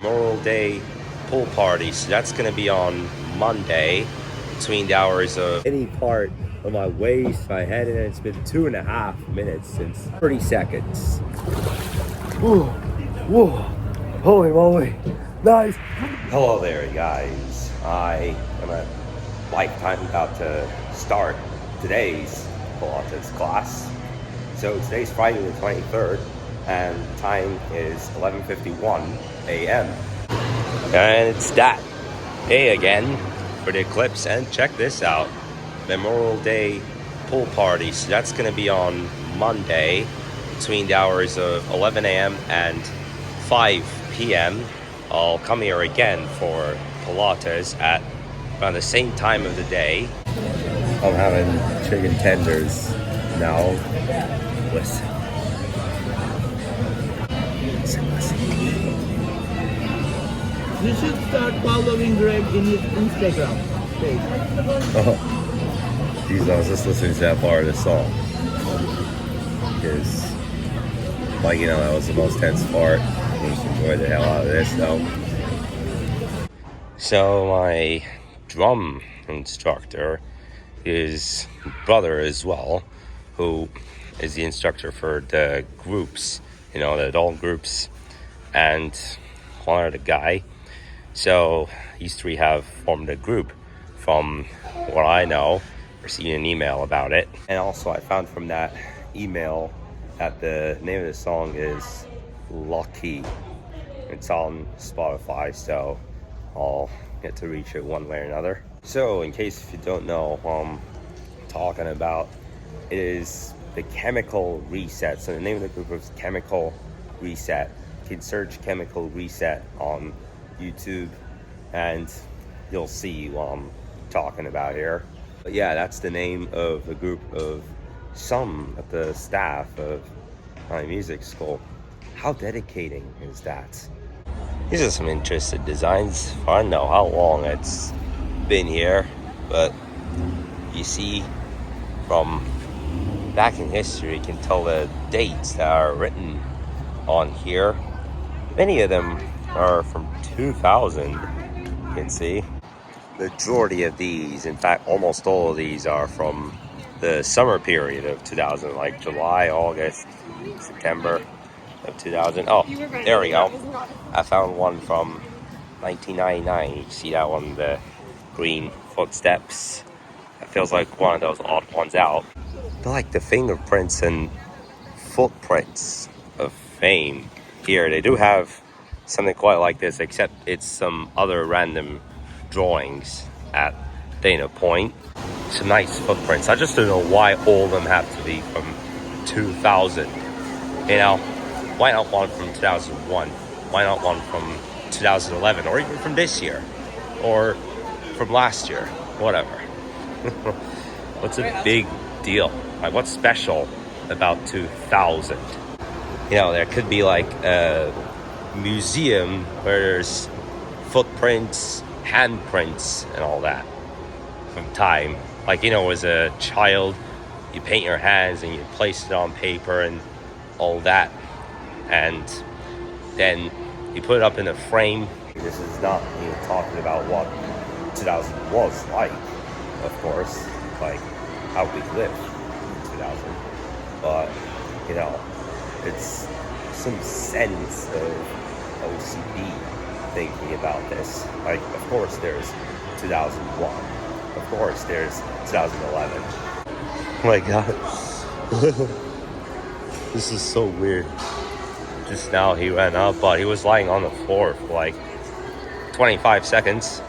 Memorial Day pool party. So that's going to be on Monday between the hours of any part of my waist, my head, and it's been 2.5 minutes since 30 seconds. Whoa, whoa, holy moly, nice. Hello there, guys. I am at Lifetime about to start today's Pilates class. So today's Friday the 23rd, and time is 11:51 a.m. And it's that day again for the Eclipse. And check this out, Memorial Day pool party. So that's going to be on Monday between the hours of 11 a.m. and 5 p.m. I'll come here again for Pilates at around the same time of the day. I'm having chicken tenders now. Listen. You should start following Greg in his Instagram page. Oh, geez, I was just listening to that part of the song. Because, like, that was the most tense part. I just enjoyed the hell out of this, though. So, my drum instructor is brother as well, who is the instructor for the groups, the adult groups, and one other guy. So these three have formed a group from what I know. Received an email about it. And also I found from that email that the name of the song is Lucky. It's on Spotify, so I'll get to reach it one way or another. So in case if you don't know what I'm talking about, it is the Chemical Reset. So the name of the group is Chemical Reset. You can search Chemical Reset on YouTube and you'll see what I'm talking about here. But yeah, that's the name of a group of some of the staff of my music school. How dedicating is that? These are some interesting designs. I don't know how long it's been here, but you see from back in history, you can tell the dates that are written on here. Many of them are from 2000, you can see. The majority of these, in fact, almost all of these are from the summer period of 2000, like July, August, September of 2000. Oh, there we go. I found one from 1999. You see that one, the green footsteps. It feels like one of those odd ones out. They're like the fingerprints and footprints of fame. Here, they do have something quite like this, except it's some other random drawings at Dana Point. Some nice footprints. I just don't know why all of them have to be from 2000. Why not one from 2001? Why not one from 2011, or even from this year, or from last year? Whatever. What's a big deal? Like, what's special about 2000? There could be like a museum where there's footprints, handprints, and all that from time. Like, as a child, you paint your hands and you place it on paper and all that. And then you put it up in a frame. This is not talking about what 2000 was like, of course, like how we lived in 2000. But, it's some sense of OCD thinking about this. Like, of course there's 2001. Of course there's 2011. Oh my God. This is so weird. Just now he went up, but he was lying on the floor for like 25 seconds.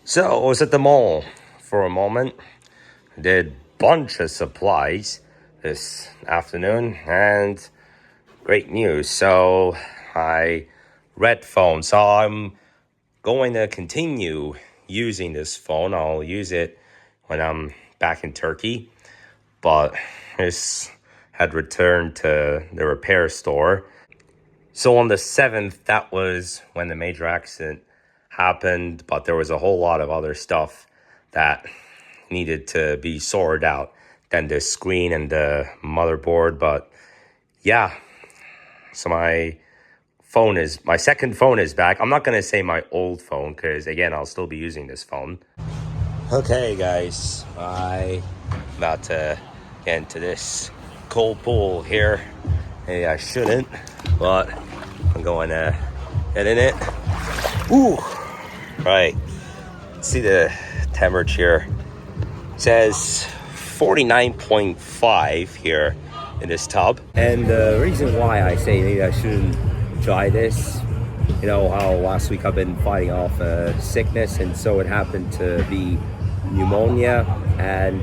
So I was at the mall for a moment. Did a bunch of supplies this afternoon, and great news. So I read phone. So I'm going to continue using this phone. I'll use it when I'm back in Turkey. But this had returned to the repair store. So on the 7th, that was when the major accident happened. But there was a whole lot of other stuff that needed to be sorted out than the screen and the motherboard. But yeah, so my my second phone is back. I'm not gonna say my old phone because again I'll still be using this phone. Okay guys, I'm about to get into this cold pool here. Hey, I shouldn't, but I'm going to get in it. Ooh, right. See the temperature. It says 49.5 here in this tub. And the reason why I say maybe I shouldn't try this, you know how last week I've been fighting off a sickness, and so it happened to be pneumonia, and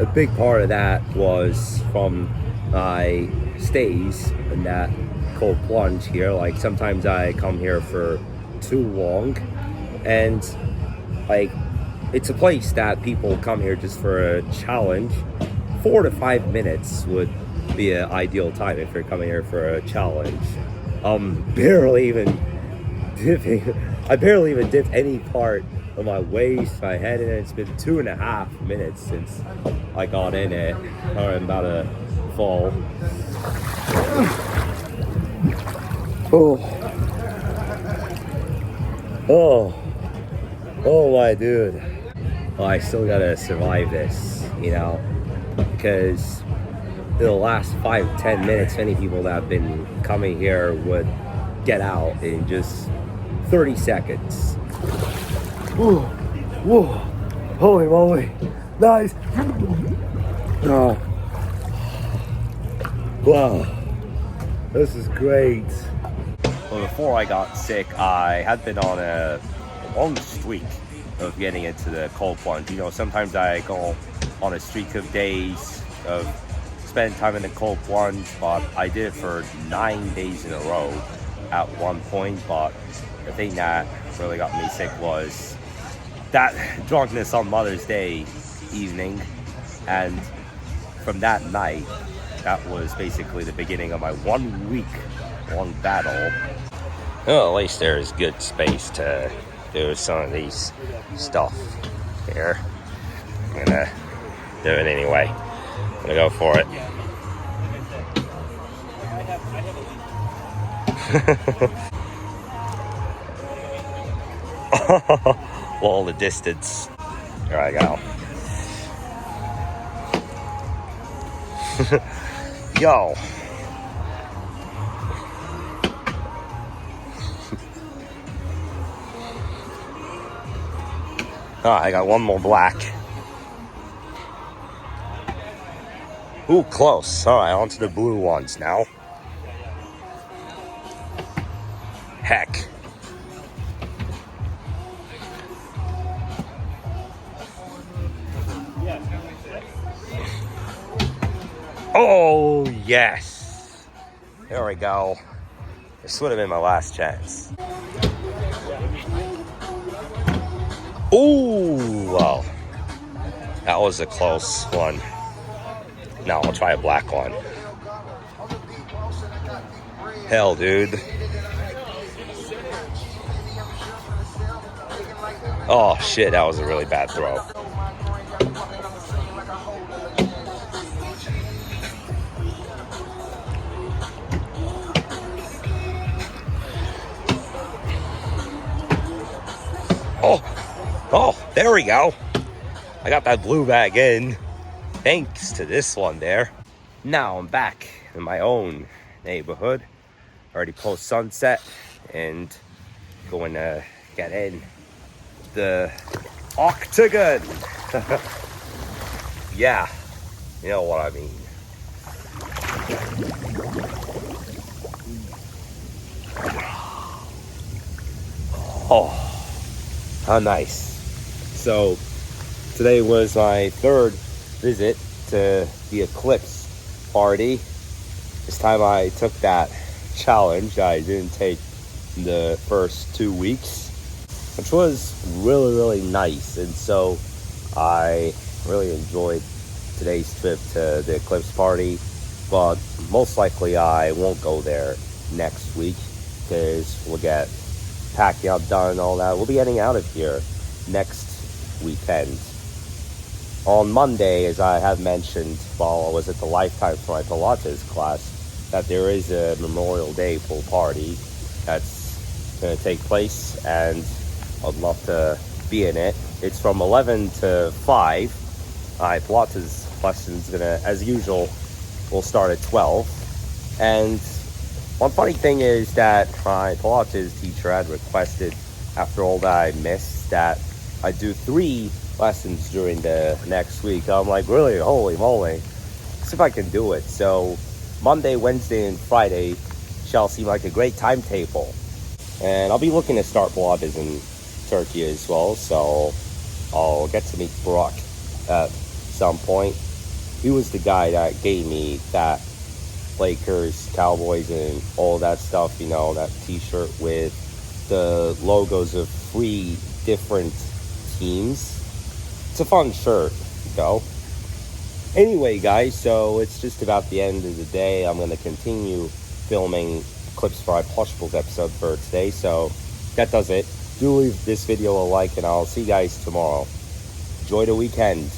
a big part of that was from my stays in that cold plunge here. Like sometimes I come here for too long, and like it's a place that people come here just for a challenge. 4 to 5 minutes would be an ideal time if you're coming here for a challenge. Barely even dipped any part of my waist, my head, and it's been 2.5 minutes since I got in it. I'm about to fall. Oh my dude. Well, I still gotta survive this, you know, because in the last 5-10 minutes, many people that have been coming here would get out in just 30 seconds. Whoa, whoa, holy moly, nice. Oh. Wow, this is great. Well, before I got sick, I had been on a long streak of getting into the cold plunge. You know, sometimes I go on a streak of days of spending time in the cold plunge, but I did it for 9 days in a row at one point. But the thing that really got me sick was that drunkenness on Mother's Day evening, and from that night, that was basically the beginning of my 1 week long battle. Well, at least there's good space to do some of these stuff here. I'm gonna do it anyway. I'm gonna go for it. All the distance. Here I go. Yo. I got one more black. Ooh, close. All right, on to the blue ones now. Heck. Oh, yes. There we go. This would have been my last chance. Ooh, wow. That was a close one. Now I'll try a black one. Hell, dude. Oh, shit, that was a really bad throw. Oh, there we go. I got that blue bag in, thanks to this one there. Now I'm back in my own neighborhood, already post sunset, and going to get in the octagon. Yeah, you know what I mean. Oh, how nice. So today was my third visit to the Eclipse party. This time I took that challenge I didn't take the first 2 weeks, which was really nice. And so I really enjoyed today's trip to the Eclipse party, but most likely I won't go there next week because we'll get packing up done and all that. We'll be getting out of here next weekend. On Monday, as I have mentioned while I was at the Lifetime for my Pilates class, that there is a Memorial Day pool party. that's going to take place, and I'd love to be in it. It's from 11 to 5. Pilates lessons gonna, as usual, will start at 12. And one funny thing is that my Pilates teacher had requested, after all that I missed, that I do 3 lessons during the next week. I'm like, really? Holy moly. See if I can do it. So Monday, Wednesday, and Friday shall seem like a great timetable. And I'll be looking to start Pilates in Turkey as well, so I'll get to meet Brock at some point. He was the guy that gave me that Lakers, Cowboys, and all that stuff, you know, that t-shirt with the logos of 3 different teams. It's a fun shirt, though. Anyway, guys, so it's just about the end of the day. I'm going to continue filming Eclipse for Plushable episode for today, so that does it. Do leave this video a like, and I'll see you guys tomorrow. Enjoy the weekend.